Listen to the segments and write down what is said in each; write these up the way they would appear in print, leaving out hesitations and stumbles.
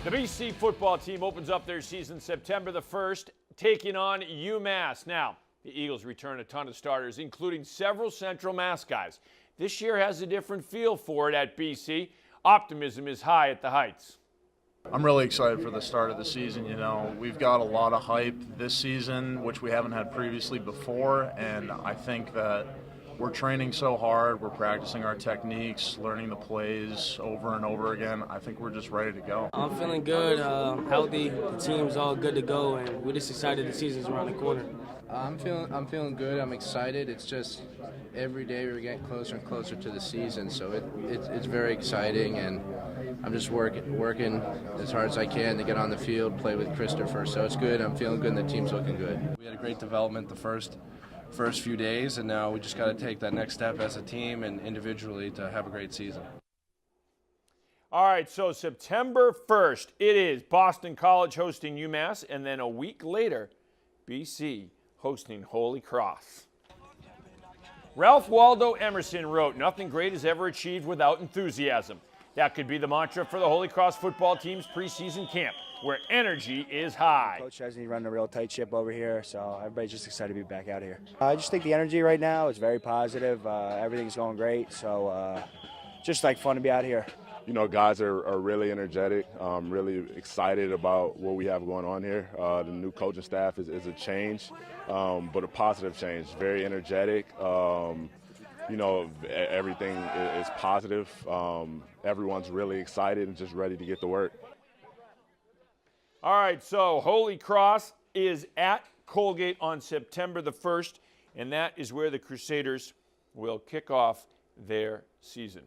The BC football team opens up their season September the 1st, taking on UMass. Now, the Eagles return a ton of starters, including several Central Mass guys. This year has a different feel for it at BC. Optimism is high at the Heights. I'm really excited for the start of the season. You know, we've got a lot of hype this season, which we haven't had previously before, and I think that we're training so hard, we're practicing our techniques, learning the plays over and over again. I think we're just ready to go. I'm feeling good, healthy. The team's all good to go, and we're just excited the season's around the corner. I'm feeling good. I'm excited. It's just every day we're getting closer and closer to the season, so it's very exciting, and I'm just working as hard as I can to get on the field, play with Christopher. So it's good. I'm feeling good, and the team's looking good. We had a great development the first few days, and now we just got to take that next step as a team and individually to have a great season. All right, so September 1st, it is Boston College hosting UMass, and then a week later, BC hosting Holy Cross. Ralph Waldo Emerson wrote, "Nothing great is ever achieved without enthusiasm." That could be the mantra for the Holy Cross football team's preseason camp, where energy is high. Coach has me running a real tight ship over here, so everybody's just excited to be back out here. I just think the energy right now is very positive. Everything's going great, so just like fun to be out here. You know, guys are really energetic, really excited about what we have going on here. The new coaching staff is a change, but a positive change, very energetic. You know, everything is positive. Everyone's really excited and just ready to get to work. All right, so Holy Cross is at Colgate on September the 1st, and that is where the Crusaders will kick off their season.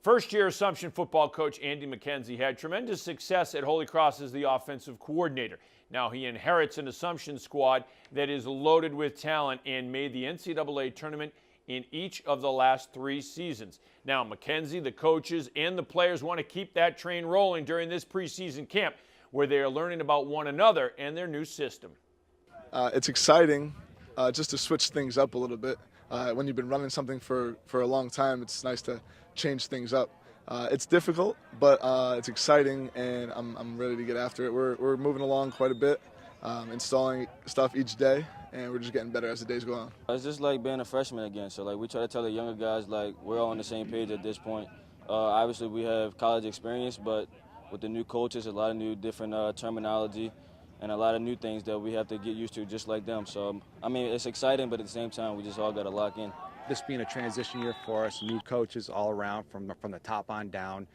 First-year Assumption football coach Andy McKenzie had tremendous success at Holy Cross as the offensive coordinator. Now he inherits an Assumption squad that is loaded with talent and made the NCAA tournament in each of the last 3 seasons. Now McKenzie, the coaches, and the players want to keep that train rolling during this preseason camp, where they are learning about one another and their new system. It's exciting just to switch things up a little bit. When you've been running something for a long time, it's nice to change things up. It's difficult, but it's exciting, and I'm ready to get after it. We're moving along quite a bit, installing stuff each day, and we're just getting better as the days go on. It's just like being a freshman again. So like we try to tell the younger guys like we're all on the same page at this point. Obviously we have college experience, but with the new coaches, a lot of new different terminology and a lot of new things that we have to get used to just like them. So, I mean, it's exciting, but at the same time, we just all got to lock in. This being a transition year for us, new coaches all around from the top on down.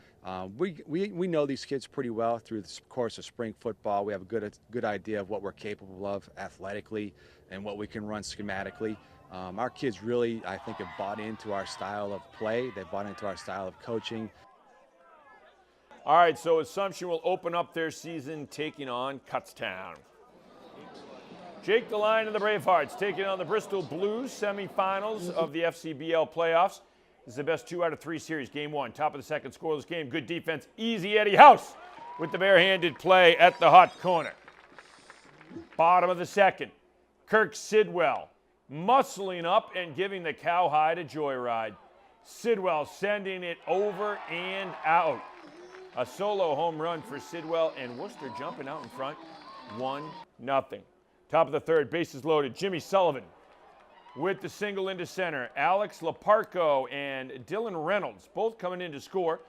We know these kids pretty well through the course of spring football. We have a good idea of what we're capable of athletically and what we can run schematically. Our kids really, I think, have bought into our style of play. They've bought into our style of coaching. All right, so Assumption will open up their season taking on Kutztown. Jake DeLine and the Bravehearts taking on the Bristol Blues, semifinals of the FCBL playoffs. This is the best 2 out of 3 series. Game 1, top of the second, scoreless game. Good defense, easy Eddie House with the barehanded play at the hot corner. Bottom of the second, Kirk Sidwell muscling up and giving the Cowhide a joyride. Sidwell sending it over and out. A solo home run for Sidwell, and Worcester jumping out in front, 1-0. Top of the third, bases loaded. Jimmy Sullivan with the single into center. Alex Laparco and Dylan Reynolds both coming in to score,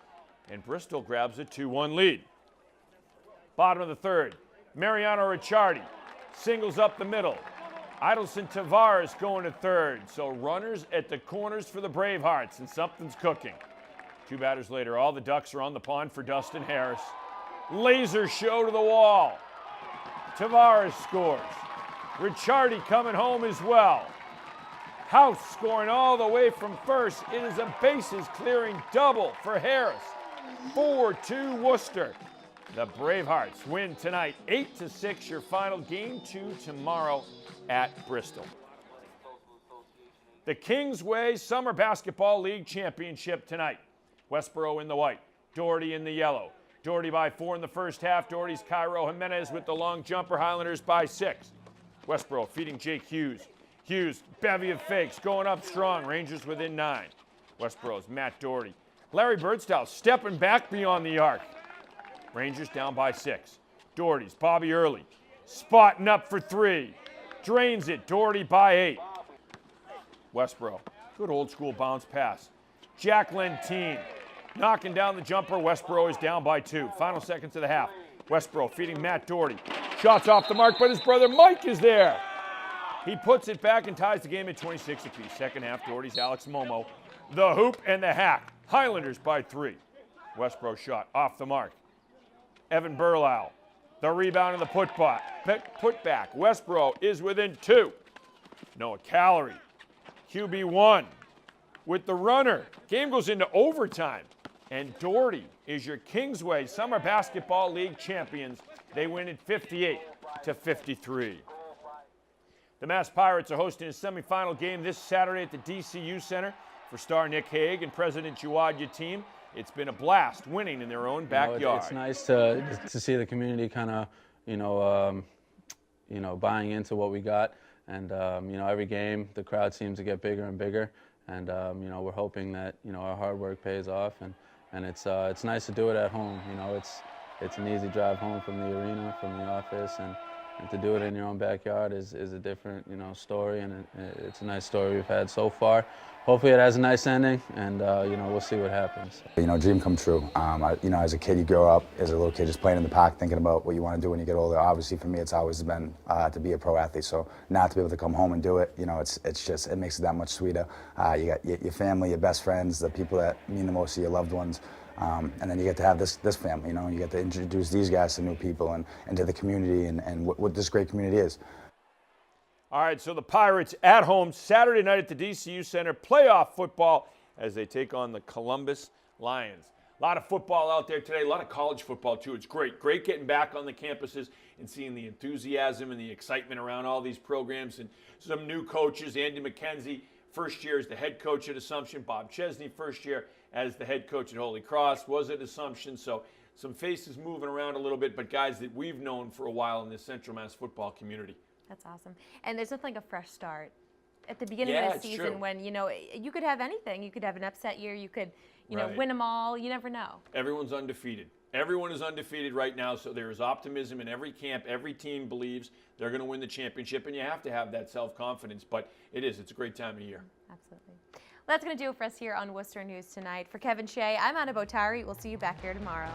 and Bristol grabs a 2-1 lead. Bottom of the third, Mariano Ricciardi singles up the middle. Idelson Tavares going to third. So runners at the corners for the Bravehearts, and something's cooking. 2 batters later, all the Ducks are on the pond for Dustin Harris. Laser show to the wall. Tavares scores. Ricciardi coming home as well. House scoring all the way from first. It is a bases clearing double for Harris. 4-2 Worcester. The Bravehearts win tonight 8-6. Your final game 2 tomorrow at Bristol. The Kingway Summer Basketball League Championship tonight. Westboro in the white, Doherty in the yellow. Doherty by 4 in the first half. Doherty's Cairo Jimenez with the long jumper. Highlanders by 6. Westboro feeding Jake Hughes. Hughes, bevy of fakes, going up strong. Rangers within 9. Westboro's Matt Doherty. Larry Birdstyle stepping back beyond the arc. Rangers down by 6. Doherty's Bobby Early. Spotting up for 3. Drains it. Doherty by 8. Westboro. Good old school bounce pass. Jack Lentine knocking down the jumper. Westboro is down by 2. Final seconds of the half. Westboro feeding Matt Doherty. Shots off the mark, but his brother Mike is there. He puts it back and ties the game at 26 apiece. Second half, Doherty's Alex Momo. The hoop and the hack. Highlanders by 3. Westboro shot off the mark. Evan Burlau. The rebound and the putback. Westboro is within 2. Noah Callery. QB1 with the runner. Game goes into overtime. And Doherty is your Kingway Summer Basketball League champions. They win it 58-53. The Mass Pirates are hosting a semifinal game this Saturday at the DCU Center for star Nick HAAG and President Jawad Yateem. It's been a blast winning in their own backyard. It's nice to see the community kind of, buying into what we got. And, every game the crowd seems to get bigger and bigger. And, we're hoping that, our hard work pays off. And it's nice to do it at home. It's an easy drive home from the arena, from the office. And to do it in your own backyard is a different, story. And it's a nice story we've had so far. Hopefully it has a nice ending, and we'll see what happens. Dream come true. As a kid, you grow up as a little kid, just playing in the park, thinking about what you want to do when you get older. Obviously, for me, it's always been to be a pro athlete. So now to be able to come home and do it, it makes it that much sweeter. You got your family, your best friends, the people that mean the most to your loved ones. And then you get to have this family, you get to introduce these guys to new people and to the community and what this great community is. All right, so the Pirates at home Saturday night at the DCU Center, playoff football as they take on the Columbus Lions. A lot of football out there today, a lot of college football too. It's great. Great getting back on the campuses and seeing the enthusiasm and the excitement around all these programs and some new coaches. Andy McKenzie, first year as the head coach at Assumption. Bob Chesney, first year as the head coach at Holy Cross, was at Assumption. So some faces moving around a little bit, but guys that we've known for a while in the Central Mass football community. That's awesome. And there's nothing like a fresh start at the beginning of the season when, you could have anything. You could have an upset year. You could, win them all. You never know. Everyone's undefeated. Everyone is undefeated right now, so there is optimism in every camp. Every team believes they're going to win the championship, and you have to have that self-confidence. But it's a great time of year. Absolutely. Well, that's going to do it for us here on Worcester News tonight. For Kevin Shea, I'm Anna Botari. We'll see you back here tomorrow.